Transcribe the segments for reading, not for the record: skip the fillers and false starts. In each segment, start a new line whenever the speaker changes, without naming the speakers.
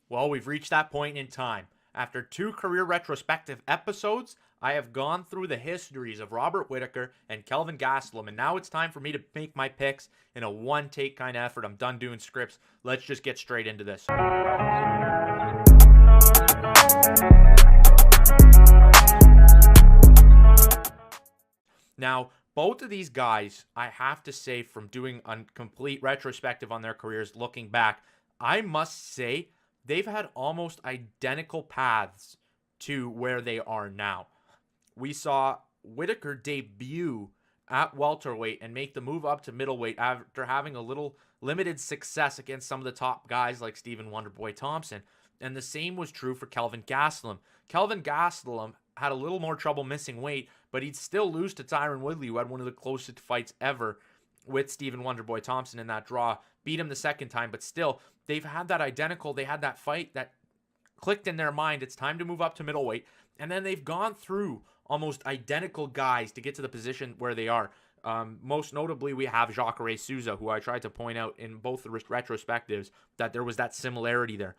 Well, we've reached that point in time. After two career retrospective episodes, I have gone through the histories of Robert Whittaker and Kelvin Gastelum, and now it's time for me to make my picks in a one-take kind of effort. I'm done doing scripts. Let's just get straight into this. Now, both of these guys, I have to say, from doing a complete retrospective on their careers, looking back, I must say they've had almost identical paths to where they are now. We saw Whittaker debut at welterweight and make the move up to middleweight after having a little limited success against some of the top guys like Stephen Wonderboy Thompson. And the same was true for Kelvin Gastelum. Kelvin Gastelum had a little more trouble missing weight, but he'd still lose to Tyron Woodley, who had one of the closest fights ever with Stephen Wonderboy Thompson in that draw. Beat him the second time, but still, they've had that identical. They had that fight that clicked in their mind. It's time to move up to middleweight. And then they've gone through almost identical guys to get to the position where they are. Most notably, we have Jacare Souza, who I tried to point out in both the retrospectives that there was that similarity there.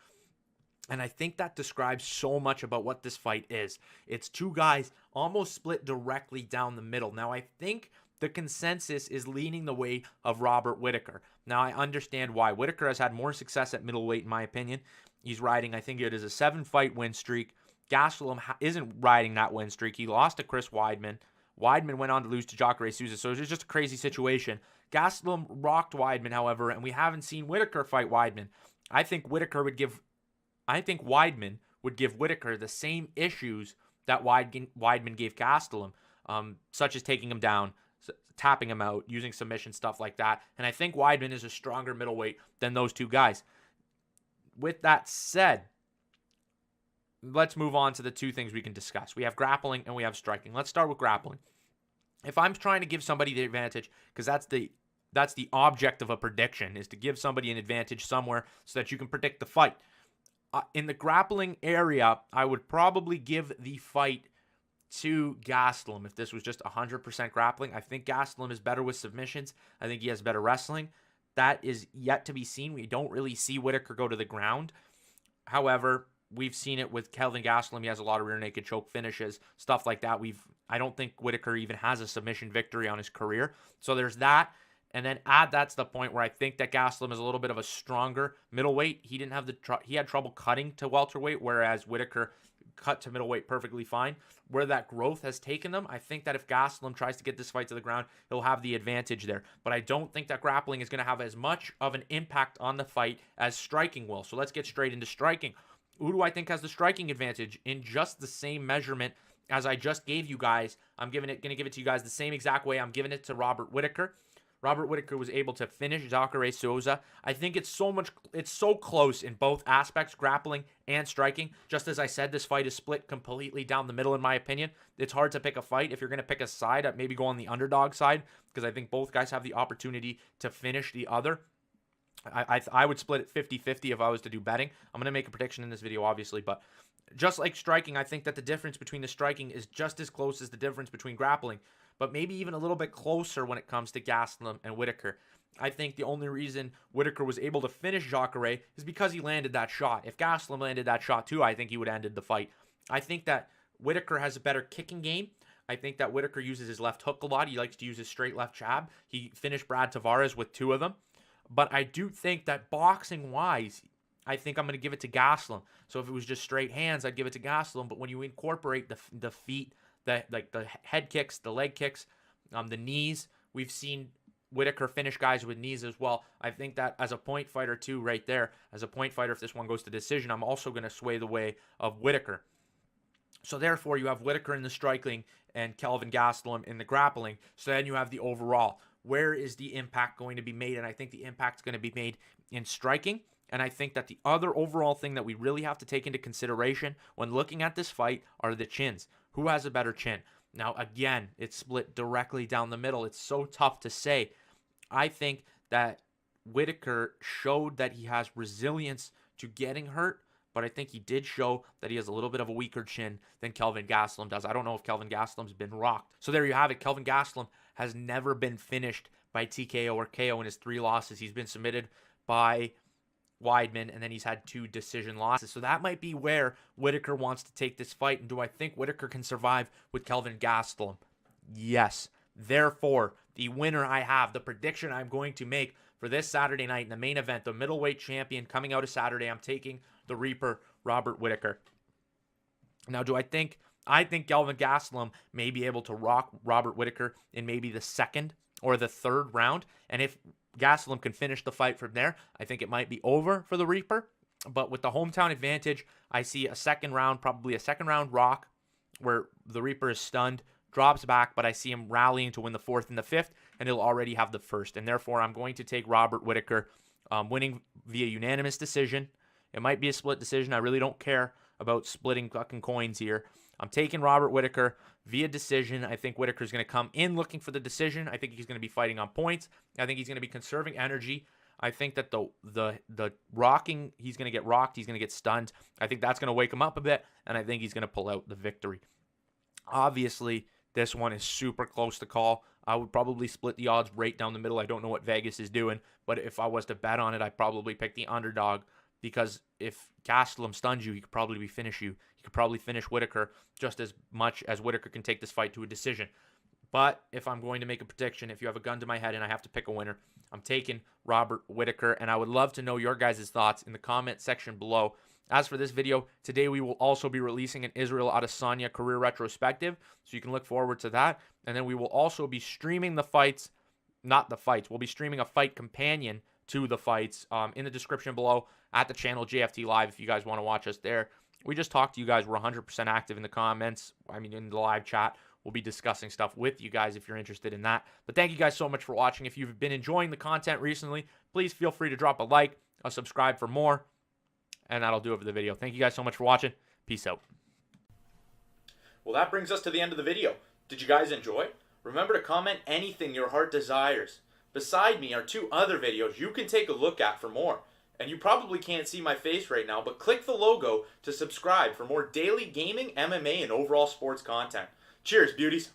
And I think that describes so much about what this fight is. It's two guys almost split directly down the middle. Now, I think the consensus is leaning the way of Robert Whittaker. Now, I understand why. Whittaker has had more success at middleweight, in my opinion. He's riding, I think it is a 7-fight win streak. Gastelum isn't riding that win streak. He lost to Chris Weidman. Weidman went on to lose to Jacare Souza, so it was just a crazy situation. Gastelum rocked Weidman, however, and we haven't seen Whittaker fight Weidman. I think Weidman would give Whittaker the same issues that Weidman gave Gastelum, such as taking him down, tapping him out, using submission, stuff like that. And I think Weidman is a stronger middleweight than those two guys. With that said, let's move on to the two things we can discuss. We have grappling and we have striking. Let's start with grappling. If I'm trying to give somebody the advantage, because that's the object of a prediction, is to give somebody an advantage somewhere so that you can predict the fight. In the grappling area, I would probably give the fight to Gastelum if this was just 100% grappling. I think Gastelum is better with submissions. I think he has better wrestling. That is yet to be seen. We don't really see Whittaker go to the ground. However, we've seen it with Kelvin Gastelum. He has a lot of rear naked choke finishes, stuff like that. I don't think Whittaker even has a submission victory on his career. So there's that. And then add that to the point where I think that Gastelum is a little bit of a stronger middleweight. He didn't have he had trouble cutting to welterweight, whereas Whittaker cut to middleweight perfectly fine. Where that growth has taken them, I think that if Gastelum tries to get this fight to the ground, he'll have the advantage there. But I don't think that grappling is going to have as much of an impact on the fight as striking will. So let's get straight into striking. Who do I think has the striking advantage in just the same measurement as I just gave you guys? I'm going to give it to you guys the same exact way I'm giving it to Robert Whittaker. Robert Whittaker was able to finish Jacare Souza. I think it's so close in both aspects, grappling and striking. Just as I said, this fight is split completely down the middle, in my opinion. It's hard to pick a fight. If you're going to pick a side, I'd maybe go on the underdog side, because I think both guys have the opportunity to finish the other. I would split it 50-50 if I was to do betting. I'm going to make a prediction in this video, obviously, but just like striking, I think that the difference between the striking is just as close as the difference between grappling, but maybe even a little bit closer when it comes to Gastelum and Whittaker. I think the only reason Whittaker was able to finish Jacare is because he landed that shot. If Gastelum landed that shot too, I think he would have ended the fight. I think that Whittaker has a better kicking game. I think that Whittaker uses his left hook a lot. He likes to use his straight left jab. He finished Brad Tavares with 2 of them. But I do think that boxing-wise, I think I'm going to give it to Gastelum. So if it was just straight hands, I'd give it to Gastelum. But when you incorporate the feet, the head kicks, the leg kicks, the knees, we've seen Whittaker finish guys with knees as well. I think that as a point fighter too, right there, as a point fighter, if this one goes to decision, I'm also going to sway the way of Whittaker. So therefore, you have Whittaker in the striking and Kelvin Gastelum in the grappling. So then you have the overall. Where is the impact going to be made? And I think the impact's going to be made in striking. And I think that the other overall thing that we really have to take into consideration when looking at this fight are the chins. Who has a better chin? Now, again, it's split directly down the middle. It's so tough to say. I think that Whittaker showed that he has resilience to getting hurt, but I think he did show that he has a little bit of a weaker chin than Kelvin Gastelum does. I don't know if Kelvin Gastelum's been rocked. So there you have it. Kelvin Gastelum has never been finished by TKO or KO in his 3 losses. He's been submitted by Weidman, and then he's had 2 decision losses. So that might be where Whittaker wants to take this fight. And do I think Whittaker can survive with Kelvin Gastelum? Yes. Therefore, the winner I have, the prediction I'm going to make for this Saturday night in the main event, the middleweight champion coming out of Saturday, I'm taking the Reaper, Robert Whittaker. Now, I think Kelvin Gastelum may be able to rock Robert Whittaker in maybe the 2nd or the 3rd round. And if Gastelum can finish the fight from there, I think it might be over for the Reaper. But with the hometown advantage, I see a 2nd round, probably a 2nd round rock where the Reaper is stunned, drops back, but I see him rallying to win the 4th and the 5th, and he'll already have the 1st. And therefore, I'm going to take Robert Whittaker, winning via unanimous decision. It might be a split decision. I really don't care about splitting fucking coins here. I'm taking Robert Whittaker via decision. I think Whittaker's going to come in looking for the decision. I think he's going to be fighting on points. I think he's going to be conserving energy. I think that the rocking, he's going to get rocked. He's going to get stunned. I think that's going to wake him up a bit, and I think he's going to pull out the victory. Obviously, this one is super close to call. I would probably split the odds right down the middle. I don't know what Vegas is doing, but if I was to bet on it, I'd probably pick the underdog, because if Gastelum stuns you, he could probably finish you. He could probably finish Whittaker just as much as Whittaker can take this fight to a decision. But if I'm going to make a prediction, if you have a gun to my head and I have to pick a winner, I'm taking Robert Whittaker, and I would love to know your guys' thoughts in the comment section below. As for this video, today we will also be releasing an Israel Adesanya career retrospective, so you can look forward to that. And then we will also be streaming the fights, not the fights, we'll be streaming a fight companion to the fights in the description below at the channel JFT Live if you guys want to watch us there. We just talked to you guys. We're 100% active in the comments. I mean, in the live chat. We'll be discussing stuff with you guys if you're interested in that. But thank you guys so much for watching. If you've been enjoying the content recently, please feel free to drop a like, a subscribe for more, and that'll do it for the video. Thank you guys so much for watching. Peace out. Well, that brings us to the end of the video. Did you guys enjoy? Remember to comment anything your heart desires. Beside me are 2 other videos you can take a look at for more. And you probably can't see my face right now, but click the logo to subscribe for more daily gaming, MMA, and overall sports content. Cheers, beauties.